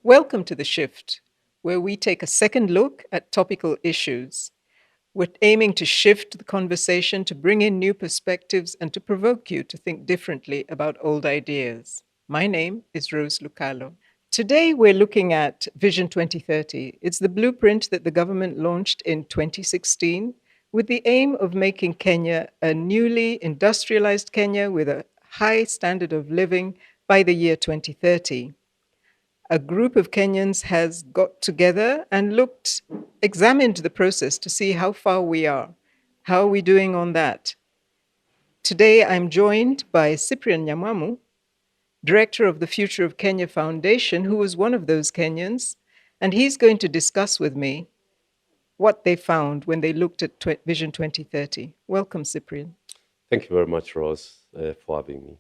Welcome to The Shift, where we take a second look at topical issues. We're aiming to shift the conversation to bring in new perspectives and to provoke you to think differently about old ideas. My name is Rose Lucalo. Today, we're looking at Vision 2030. It's the blueprint that the government launched in 2016 with the aim of making Kenya a newly industrialized Kenya with a high standard of living by the year 2030. A group of Kenyans has got together and examined the process to see how far we are. How are we doing on that? Today, I'm joined by Cyprian Nyamwamu, director of the Future of Kenya Foundation, who was one of those Kenyans, and he's going to discuss with me what they found when they looked at Vision 2030. Welcome, Cyprian. Thank you very much, Rose, for having me.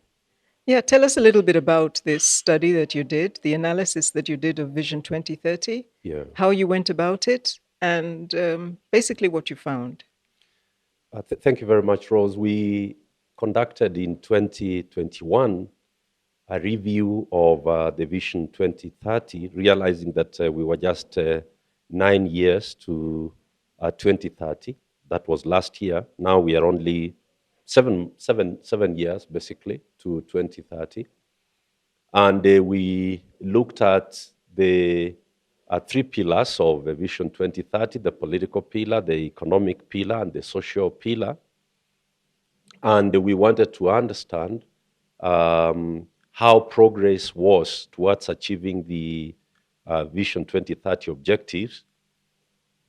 Yeah, tell us a little bit about this study that you did, the analysis that you did of Vision 2030, how you went about it, and basically what you found. Thank you very much, Rose. We conducted in 2021 a review of the Vision 2030, realizing that we were just 9 years to 2030. That was last year. Now we are only seven years, basically, to 2030. And we looked at the three pillars of Vision 2030, the political pillar, the economic pillar, and the social pillar. And we wanted to understand how progress was towards achieving the Vision 2030 objectives.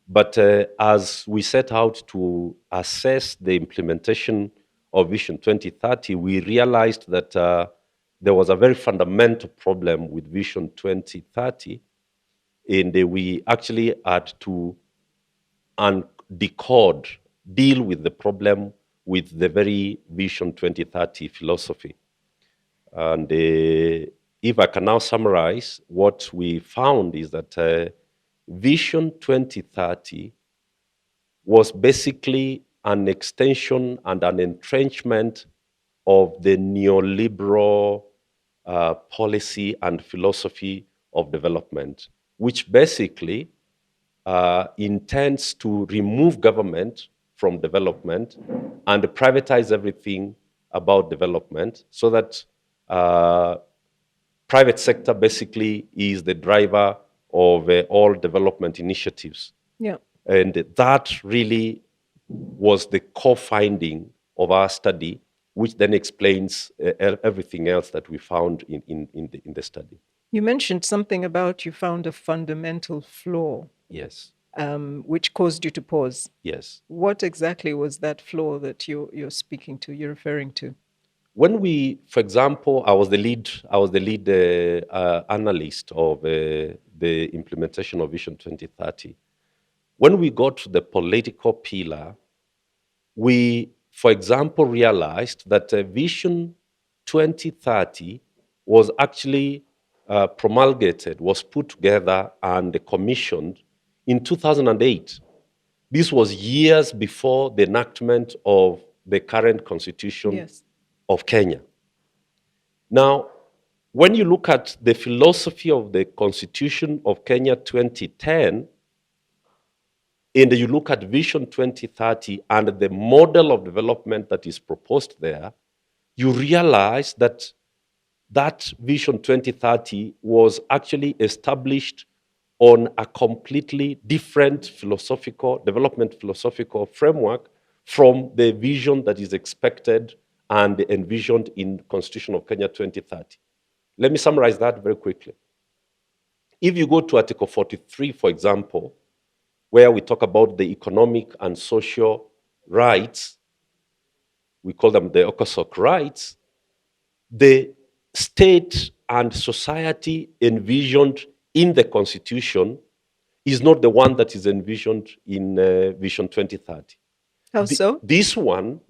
But as we set out to assess the implementation of Vision 2030, we realized that there was a very fundamental problem with Vision 2030, and we actually had to deal with the problem with the very Vision 2030 philosophy. And if I can now summarize, what we found is that Vision 2030 was basically an extension and an entrenchment of the neoliberal policy and philosophy of development, which basically intends to remove government from development and privatize everything about development so that private sector basically is the driver of all development initiatives. Yeah. And that really was the core finding of our study, which then explains everything else that we found in the study. You mentioned something about you found a fundamental flaw. Yes. Which caused you to pause. Yes. What exactly was that flaw that you're speaking to, you're referring to? When we, for example, I was the lead analyst of the implementation of Vision 2030. When we got to the political pillar, we, for example, realized that Vision 2030 was actually promulgated, was put together and commissioned in 2008. This was years before the enactment of the current constitution of Kenya. Now, when you look at the philosophy of the Constitution of Kenya 2010, and you look at Vision 2030 and the model of development that is proposed there, you realize that that Vision 2030 was actually established on a completely different development philosophical framework from the vision that is expected and envisioned in Constitution of Kenya 2030. Let me summarize that very quickly. If you go to Article 43, for example, where we talk about the economic and social rights, we call them the ECOSOC rights, the state and society envisioned in the Constitution is not the one that is envisioned in Vision 2030. How so? This one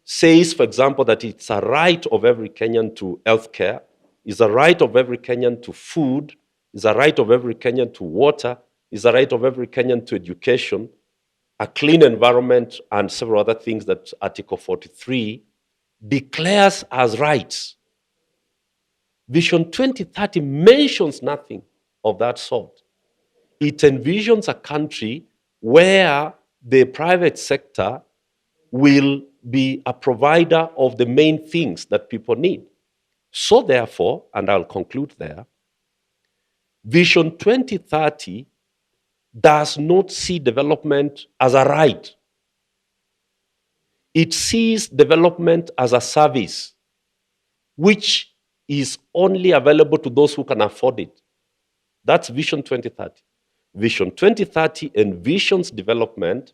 says, for example, that it's a right of every Kenyan to healthcare, it's a right of every Kenyan to food, it's a right of every Kenyan to water, it's a right of every Kenyan to education, a clean environment, and several other things that Article 43 declares as rights. Vision 2030 mentions nothing of that sort. It envisions a country where the private sector will be a provider of the main things that people need. So, therefore, and I'll conclude there, Vision 2030 does not see development as a right. It sees development as a service, which is only available to those who can afford it. That's Vision 2030. Vision 2030 envisions development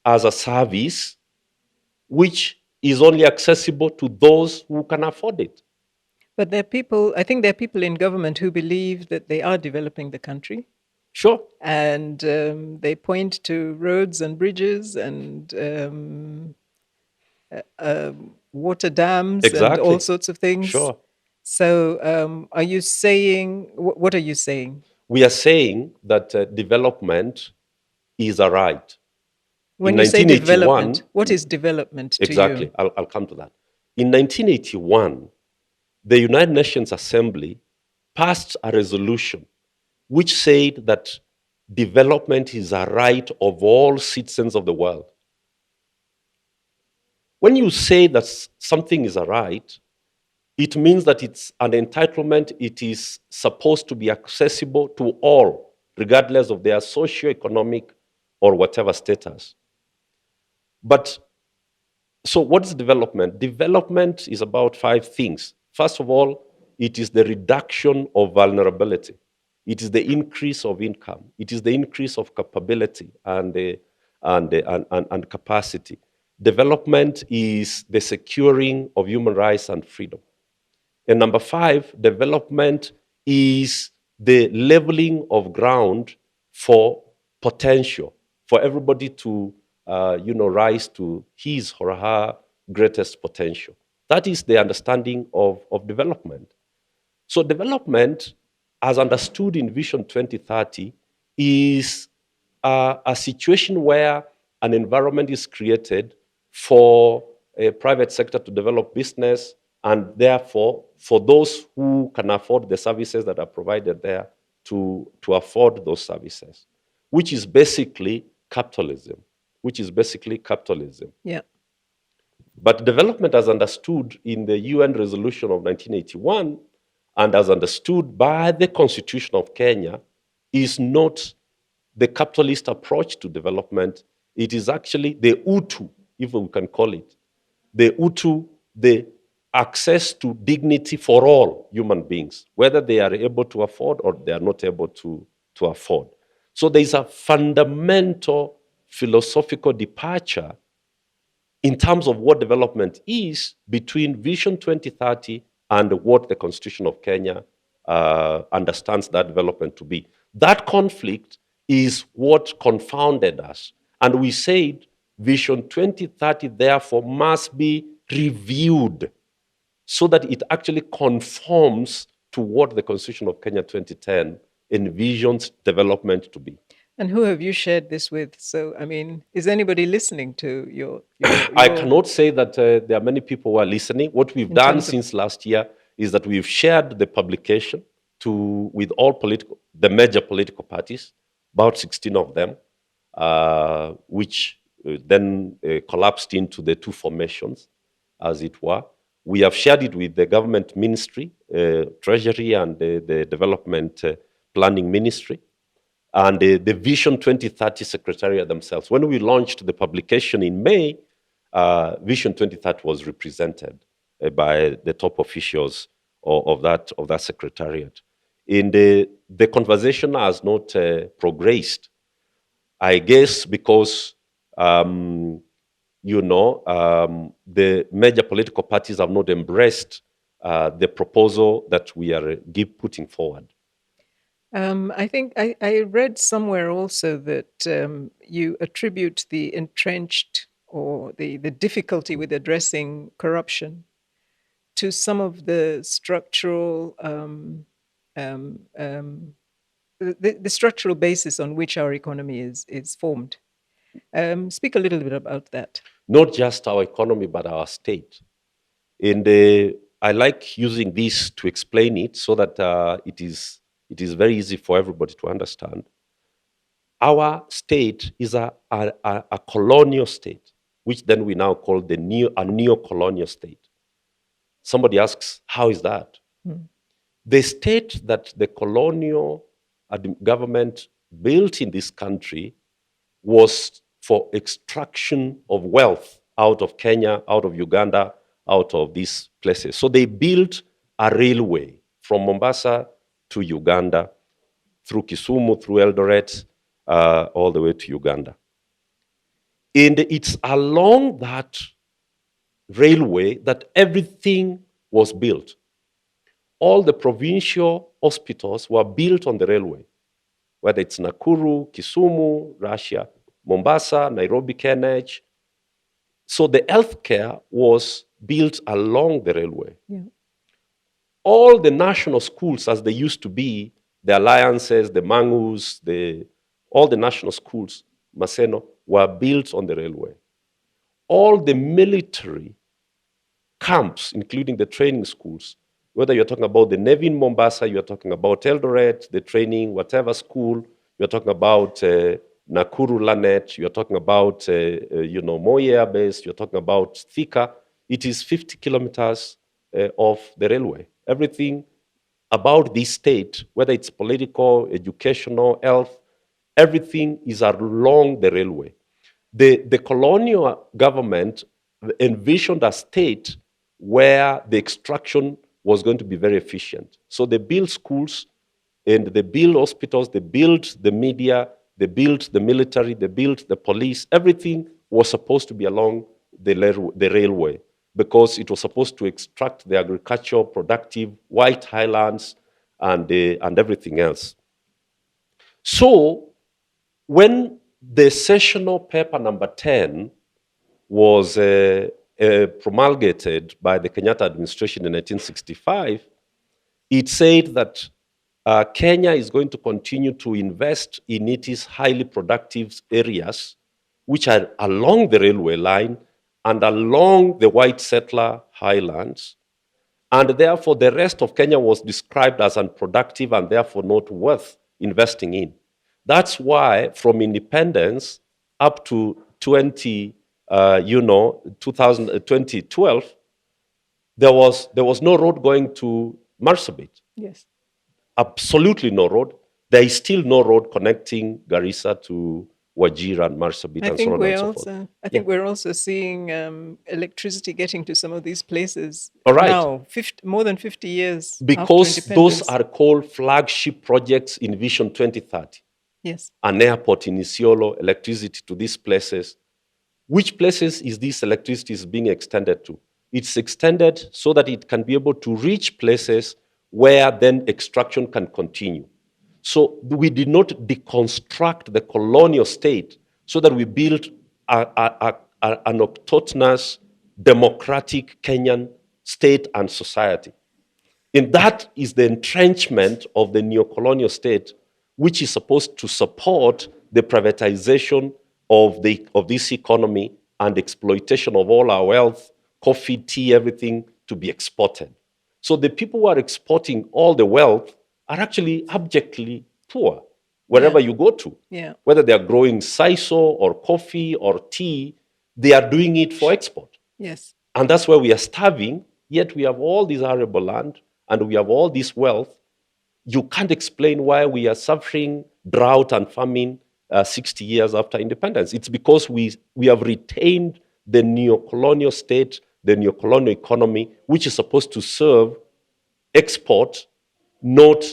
as a service which is only accessible to those who can afford it. But there are people, I think there are people in government who believe that they are developing the country. Sure. And they point to roads and bridges and water dams and all Exactly. sorts of things. Sure. So, are you saying, what are you saying? We are saying that development is a right. When In you say 1981, development, what is development to exactly, you? I'll come to that. In 1981, the United Nations Assembly passed a resolution which said that development is a right of all citizens of the world. When you say that something is a right, it means that it's an entitlement, it is supposed to be accessible to all, regardless of their socio-economic or whatever status. But so, what is development? Development is about five things. First of all, it is the reduction of vulnerability, it is the increase of income, it is the increase of capability and capacity. Development is the securing of human rights and freedom. And number five, development is the leveling of ground for potential, for everybody to rise to his or her greatest potential. That is the understanding of development. So development, as understood in Vision 2030, is a situation where an environment is created for a private sector to develop business, and therefore for those who can afford the services that are provided there to afford those services, which is basically capitalism. Yeah. But development, as understood in the UN resolution of 1981 and as understood by the Constitution of Kenya, is not the capitalist approach to development. It is actually the UTU, if we can call it. The UTU, the access to dignity for all human beings, whether they are able to afford or they are not able to afford. So there is a fundamental philosophical departure in terms of what development is between Vision 2030 and what the Constitution of Kenya understands that development to be. That conflict is what confounded us. And we said Vision 2030, therefore, must be reviewed so that it actually conforms to what the Constitution of Kenya 2010 envisions development to be. And who have you shared this with? So, I mean, is anybody listening to your I cannot say that there are many people who are listening. What we've done terms of- since last year is that we've shared the publication with all the major political parties, about 16 of them, which then collapsed into the two formations, as it were. We have shared it with the government ministry, treasury, and the development planning ministry, and the Vision 2030 Secretariat themselves. When we launched the publication in May, Vision 2030 was represented by the top officials of that secretariat. In the conversation has not progressed, I guess, because the major political parties have not embraced the proposal that we are putting forward. I think I read somewhere also that you attribute the entrenched or the difficulty with addressing corruption to some of the structural the structural basis on which our economy is formed. Speak a little bit about that. Not just our economy, but our state. And I like using this to explain it so that it is it is very easy for everybody to understand. Our state is a colonial state, which then we now call a neo-colonial state. Somebody asks, how is that? Mm. The state that the colonial government built in this country was for extraction of wealth out of Kenya, out of Uganda, out of these places. So they built a railway from Mombasa to Uganda, through Kisumu, through Eldoret, all the way to Uganda. And it's along that railway that everything was built. All the provincial hospitals were built on the railway, whether it's Nakuru, Kisumu, Russia, Mombasa, Nairobi, Kenya. So the healthcare was built along the railway. Yeah. All the national schools, as they used to be, the alliances, the mangus, all the national schools, Maseno, were built on the railway. All the military camps, including the training schools, whether you're talking about the Navy in Mombasa, you're talking about Eldoret, the training, whatever school, you're talking about Nakuru Lanet, you're talking about Moi Air Base, you're talking about Thika, it is 50 kilometers of the railway. Everything about this state, whether it's political, educational, health, everything is along the railway. The colonial government envisioned a state where the extraction was going to be very efficient. So they built schools and they built hospitals, they built the media, they built the military, they built the police. Everything was supposed to be along the railway because it was supposed to extract the agricultural, productive, white highlands and everything else. So when the sessional paper number 10 was promulgated by the Kenyatta administration in 1965, it said that Kenya is going to continue to invest in its highly productive areas, which are along the railway line and along the white settler highlands. And therefore, the rest of Kenya was described as unproductive and therefore not worth investing in. That's why from independence up to 2012, there was no road going to Marsabit. Yes. Absolutely no road. There is still no road connecting Garissa to Wajir and Marsabit and so on and so forth. I think we're also seeing electricity getting to some of these places All right. now, more than 50 years because after those independence. are called flagship projects in Vision 2030. Yes. An airport in Isiolo, electricity to these places. Which places is this electricity is being extended to? It's extended so that it can be able to reach places where then extraction can continue. So we did not deconstruct the colonial state so that we built an autonomous, democratic Kenyan state and society. And that is the entrenchment of the neo-colonial state, which is supposed to support the privatization of this economy and exploitation of all our wealth, coffee, tea, everything to be exported. So the people who are exporting all the wealth are actually abjectly poor wherever you go to. Yeah. Whether they are growing sisal or coffee or tea, they are doing it for export. Yes. And that's why we are starving, yet we have all this arable land and we have all this wealth. You can't explain why we are suffering drought and famine 60 years after independence. It's because we have retained the neo-colonial state, the neo-colonial economy, which is supposed to serve export, not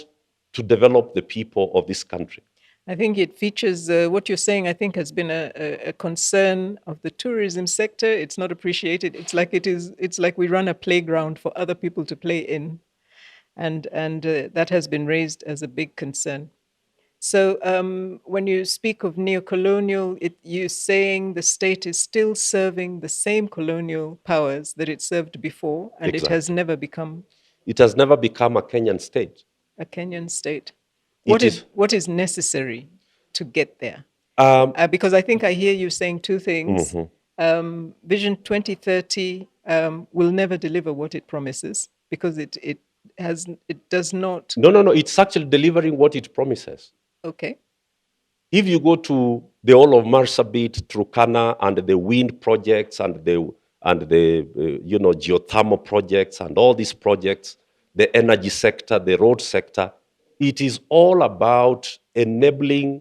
to develop the people of this country. I think it features what you're saying. I think has been a concern of the tourism sector. It's not appreciated. It's like we run a playground for other people to play in, and that has been raised as a big concern. So when you speak of neo-colonial, you're saying the state is still serving the same colonial powers that it served before, and Exactly. it has never become. It has never become a Kenyan state. A Kenyan state. It What is necessary to get there? Because I think I hear you saying two things. Vision 2030 will never deliver what it promises because it it does not. No, no, no. It's actually delivering what it promises. Okay. If you go to the whole of Marsabit, Turkana, and the wind projects and the geothermal projects and all these projects, the energy sector, the road sector, it is all about enabling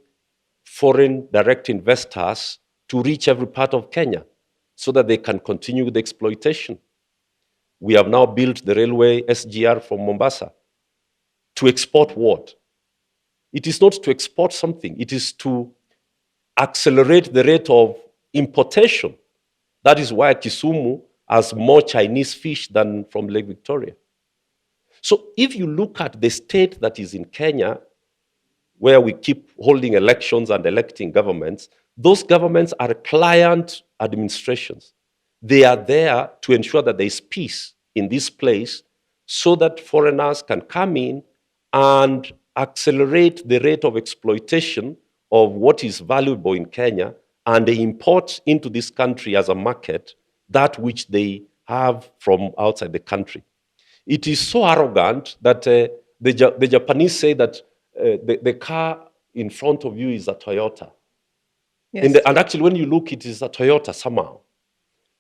foreign direct investors to reach every part of Kenya so that they can continue the exploitation. We have now built the railway SGR from Mombasa to export what? It is not to export something, it is to accelerate the rate of importation. That is why Kisumu has more Chinese fish than from Lake Victoria. So if you look at the state that is in Kenya, where we keep holding elections and electing governments, those governments are client administrations. They are there to ensure that there is peace in this place so that foreigners can come in and accelerate the rate of exploitation of what is valuable in Kenya, and they import into this country as a market that which they have from outside the country. It is so arrogant that the Japanese say that the car in front of you is a Toyota. Yes. And actually, when you look, it is a Toyota somehow.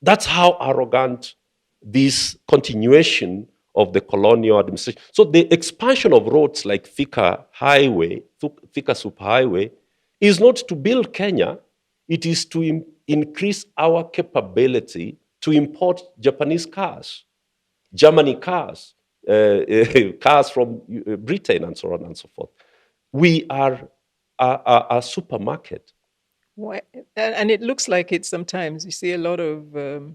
That's how arrogant this continuation of the colonial administration. So the expansion of roads like Thika Highway, Thika Superhighway, is not to build Kenya. It is to increase our capability to import Japanese cars, Germany cars, cars from Britain, and so on and so forth. We are a supermarket. Why? And it looks like it sometimes. You see a lot of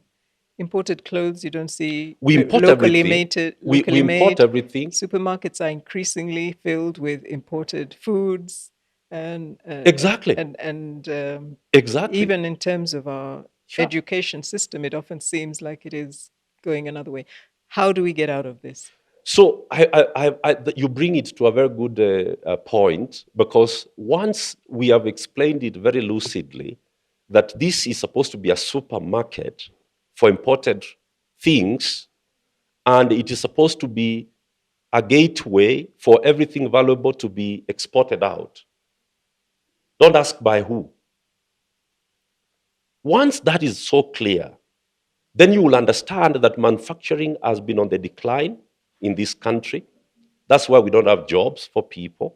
imported clothes. You don't see We import locally everything. made. We Locally import made. everything. Supermarkets are increasingly filled with imported foods, and Exactly. Exactly. even in terms of our Sure. education system, it often seems like it is going another way. How do we get out of this? So you bring it to a very good point, because once we have explained it very lucidly that this is supposed to be a supermarket for imported things, and it is supposed to be a gateway for everything valuable to be exported out. Don't ask by who. Once that is so clear, then you will understand that manufacturing has been on the decline in this country. That's why we don't have jobs for people.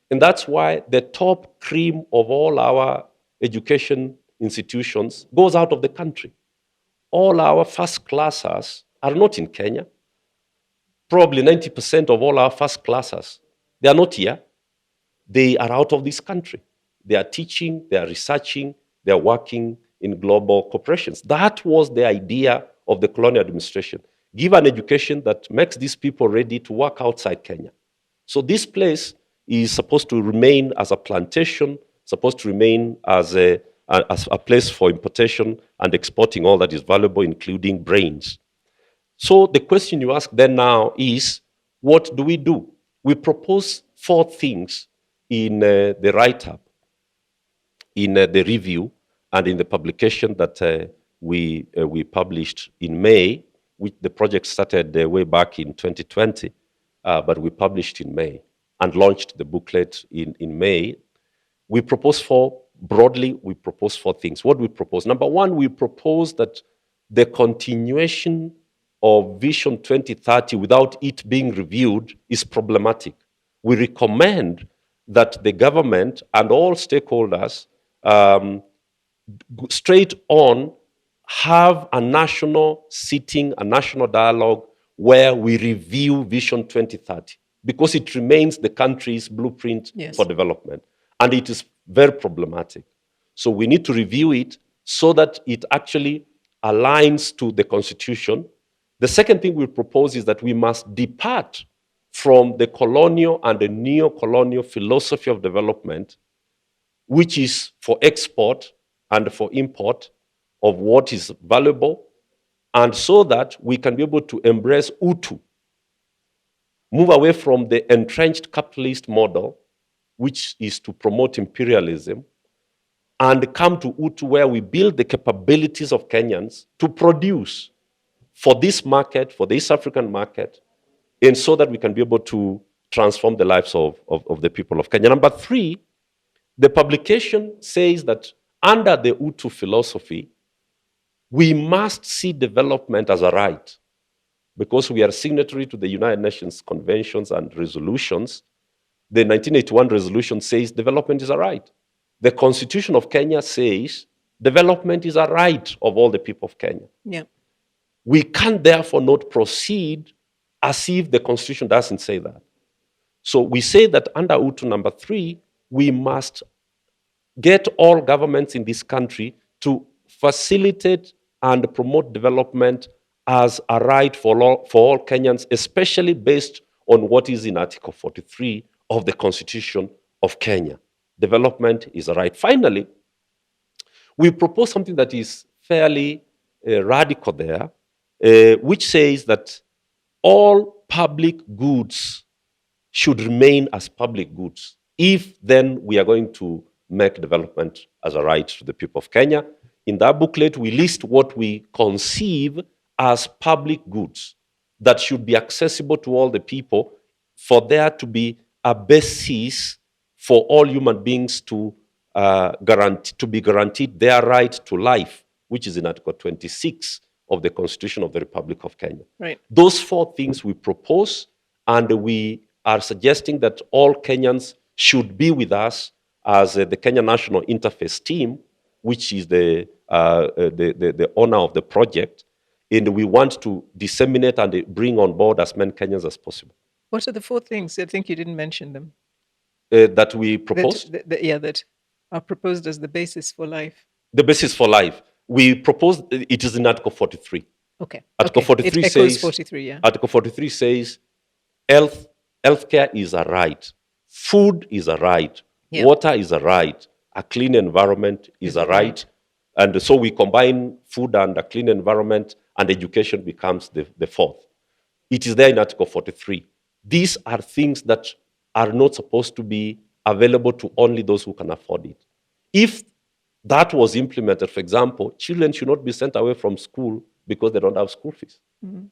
And that's why the top cream of all our education institutions goes out of the country. All our first classers are not in Kenya. Probably 90% of all our first classers, they are not here. They are out of this country. They are teaching, they are researching, they are working in global corporations. That was the idea of the colonial administration. Give an education that makes these people ready to work outside Kenya. So this place is supposed to remain as a plantation, supposed to remain as a place for importation and exporting all that is valuable, including brains. So the question you ask then now is, what do we do? We propose 4 things in the write-up, in the review, and in the publication that we published in May. The project started way back in 2020, but we published in May and launched the booklet in May. We propose broadly, we propose 4 things. What do we propose? Number 1, we propose that the continuation of Vision 2030 without it being reviewed is problematic. We recommend that the government and all stakeholders straight on have a national sitting, a national dialogue where we review Vision 2030, because it remains the country's blueprint for development. And it is very problematic. So we need to review it so that it actually aligns to the Constitution. The second thing we propose is that we must depart from the colonial and the neo-colonial philosophy of development, which is for export and for import of what is valuable, and so that we can be able to embrace UTU, move away from the entrenched capitalist model, which is to promote imperialism, and come to UTU, where we build the capabilities of Kenyans to produce for this market, for the East African market, and so that we can be able to transform the lives of the people of Kenya. Number three, the publication says that under the UTU philosophy, we must see development as a right because we are signatory to the United Nations conventions and resolutions. The 1981 resolution says development is a right. The Constitution of Kenya says development is a right of all the people of Kenya. Yeah. We can therefore not proceed as if the Constitution doesn't say that. So we say that under UTU number 3, we must get all governments in this country to facilitate and promote development as a right for all Kenyans, especially based on what is in Article 43 of the Constitution of Kenya. Development is a right. Finally, we propose something that is fairly radical there, which says that all public goods should remain as public goods if then we are going to make development as a right to the people of Kenya. In that booklet, we list what we conceive as public goods that should be accessible to all the people for there to be a basis for all human beings to be guaranteed their right to life, which is in Article 26 of the Constitution of the Republic of Kenya. Right. Those 4 things we propose, and we are suggesting that all Kenyans should be with us as the Kenya National Interface Team, which is the owner of the project, and we want to disseminate and bring on board as many Kenyans as possible. What are the 4 things? I think you didn't mention them. That we propose? That are proposed as the basis for life. The basis for life. We propose, it is in Article 43. Okay. Article 43 it says, 43, yeah. Article 43 says, healthcare is a right, food is a right, Yeah. water is a right, a clean environment is a right. And so we combine food and a clean environment, and education becomes the 4th. It is there in Article 43. These are things that are not supposed to be available to only those who can afford it. If that was implemented, for example, children should not be sent away from school because they don't have school fees. Mm-hmm.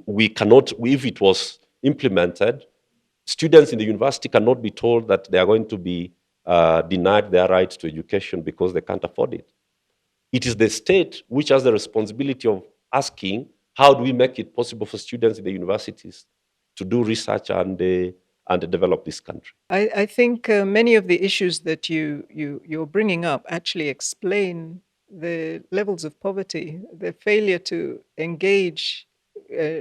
We cannot, if it was implemented, students in the university cannot be told that they are going to be denied their right to education because they can't afford it. It is the state which has the responsibility of asking, how do we make it possible for students in the universities to do research and develop this country? I think many of the issues that you're bringing up actually explain the levels of poverty, the failure to engage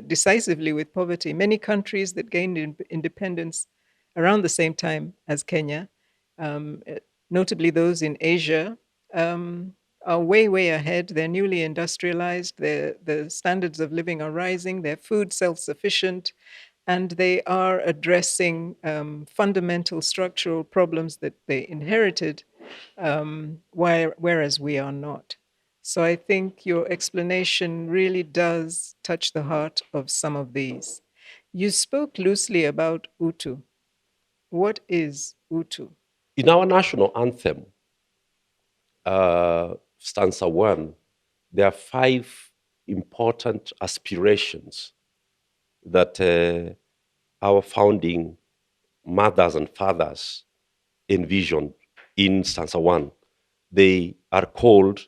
decisively with poverty. Many countries that gained independence around the same time as Kenya, notably those in Asia, are way ahead. They're newly industrialized. The standards of living are rising. They're food self-sufficient. And they are addressing fundamental structural problems that they inherited, whereas we are not. So I think your explanation really does touch the heart of some of these. You spoke loosely about UTU. What is UTU? In our national anthem, stanza 1, there are 5 important aspirations that our founding mothers and fathers envisioned in stanza 1. They are called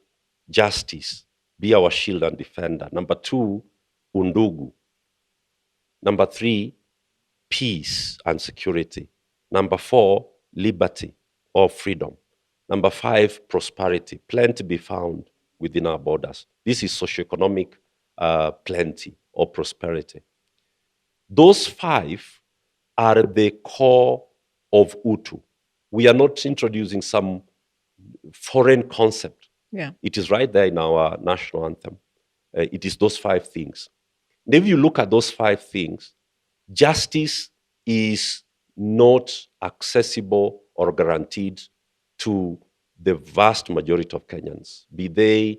justice, be our shield and defender. Number 2, undugu. Number 3, peace and security. Number 4, liberty or freedom. Number 5, prosperity, plenty be found within our borders. This is socioeconomic plenty or prosperity. Those 5 are the core of UTU. We are not introducing some foreign concept. Yeah. It is right there in our national anthem. It is those 5 things. And if you look at those 5 things, justice is not accessible or guaranteed to the vast majority of Kenyans, be they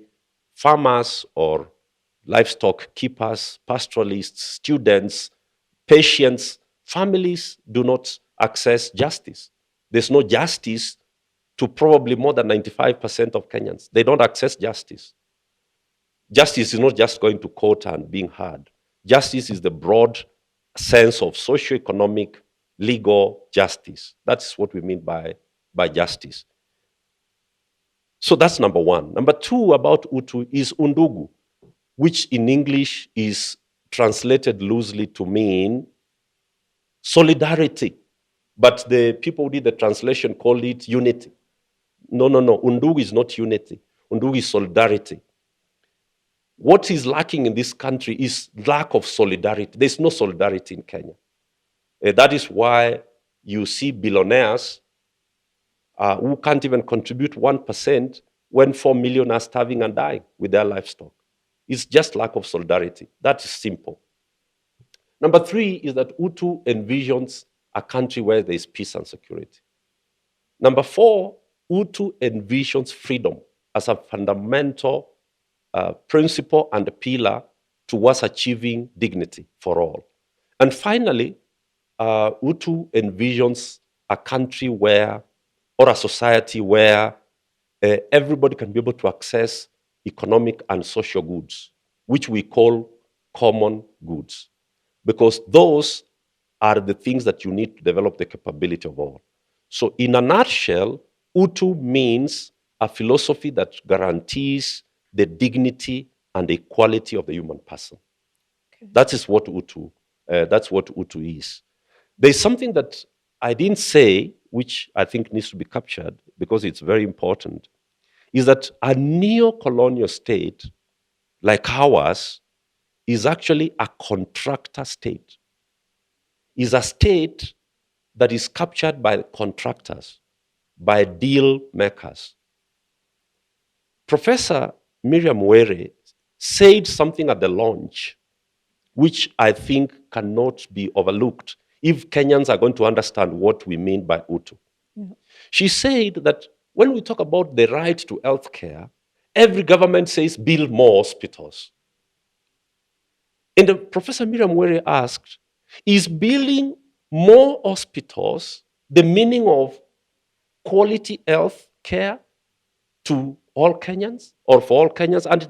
farmers or livestock keepers, pastoralists, students, patients. Families do not access justice. There's no justice to probably more than 95% of Kenyans. They don't access justice. Justice is not just going to court and being heard. Justice is the broad sense of socio-economic, legal justice. That's what we mean by justice. So that's number one. Number two about Utu is Undugu, which in English is translated loosely to mean solidarity. But the people who did the translation called it unity. No, no, no. Undugu is not unity. Undugu is solidarity. What is lacking in this country is lack of solidarity. There's no solidarity in Kenya. That is why you see billionaires who can't even contribute 1% when 4 million are starving and dying with their livestock. It's just lack of solidarity. That is simple. Number three is that Utu envisions a country where there is peace and security. Number four, Utu envisions freedom as a fundamental principle and a pillar towards achieving dignity for all. And finally, Utu envisions a country where, or a society where everybody can be able to access economic and social goods, which we call common goods, because those are the things that you need to develop the capability of all. So in a nutshell, Utu means a philosophy that guarantees the dignity and the equality of the human person. Okay. That's what Utu is. There's something that I didn't say, which I think needs to be captured because it's very important, is that a neo-colonial state like ours is actually a contractor state. Is a state that is captured by contractors, by deal makers. Professor Miriam Were said something at the launch, which I think cannot be overlooked if Kenyans are going to understand what we mean by Utu. Yeah. She said that when we talk about the right to health care, every government says build more hospitals. And Professor Miriam Were asked, is building more hospitals the meaning of quality health care to all Kenyans or for all Kenyans? And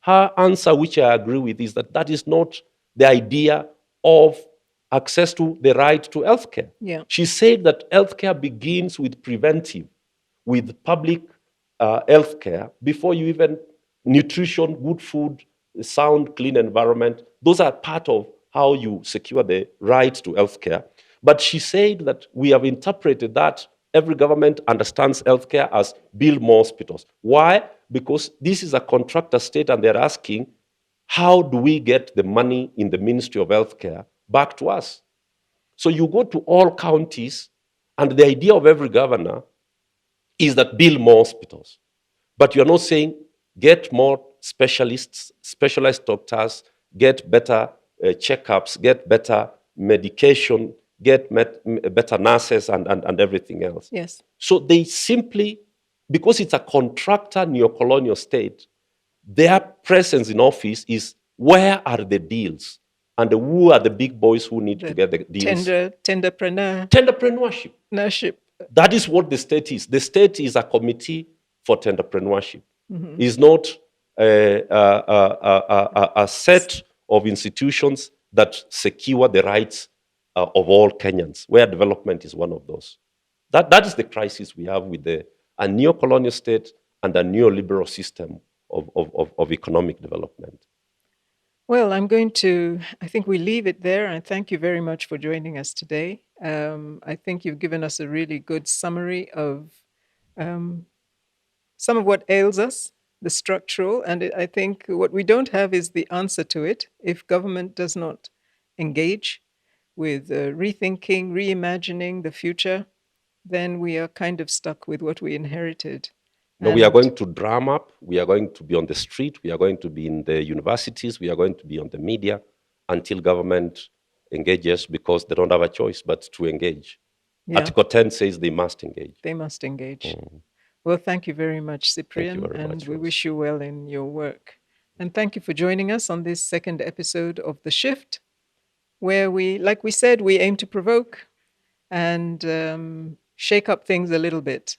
her answer, which I agree with, is that that is not the idea of access to the right to healthcare. Yeah. She said that healthcare begins with preventive, with public healthcare before you even nutrition, good food, sound, clean environment. Those are part of how you secure the right to healthcare. But she said that we have interpreted that every government understands healthcare as build more hospitals. Why? Because this is a contractor state and they're asking, how do we get the money in the Ministry of Healthcare back to us? So you go to all counties and the idea of every governor is that build more hospitals. But you're not saying get more specialists, specialized doctors, get better checkups, get better medication, get better nurses and everything else. Yes. So they simply, because it's a contractor neo-colonial state, their presence in office is where are the deals? And who are the big boys who need to get the deals? Tenderpreneurship. That is what the state is. The state is a committee for tenderpreneurship. Mm-hmm. It's not a set of institutions that secure the rights of all Kenyans, where development is one of those. That is the crisis we have with a neo-colonial state and a neoliberal system of economic development. Well, I think we leave it there. And thank you very much for joining us today. I think you've given us a really good summary of some of what ails us, the structural, and I think what we don't have is the answer to it. If government does not engage with rethinking, reimagining the future, then we are kind of stuck with what we inherited. No, we are going to drum up, we are going to be on the street, we are going to be in the universities, we are going to be on the media until government engages, because they don't have a choice but to engage. Yeah. Article 10 says they must engage. They must engage. Mm. Well, thank you very much, Cyprian, and we wish you well in your work. And thank you for joining us on this second episode of The Shift, where we, like we said, we aim to provoke and shake up things a little bit.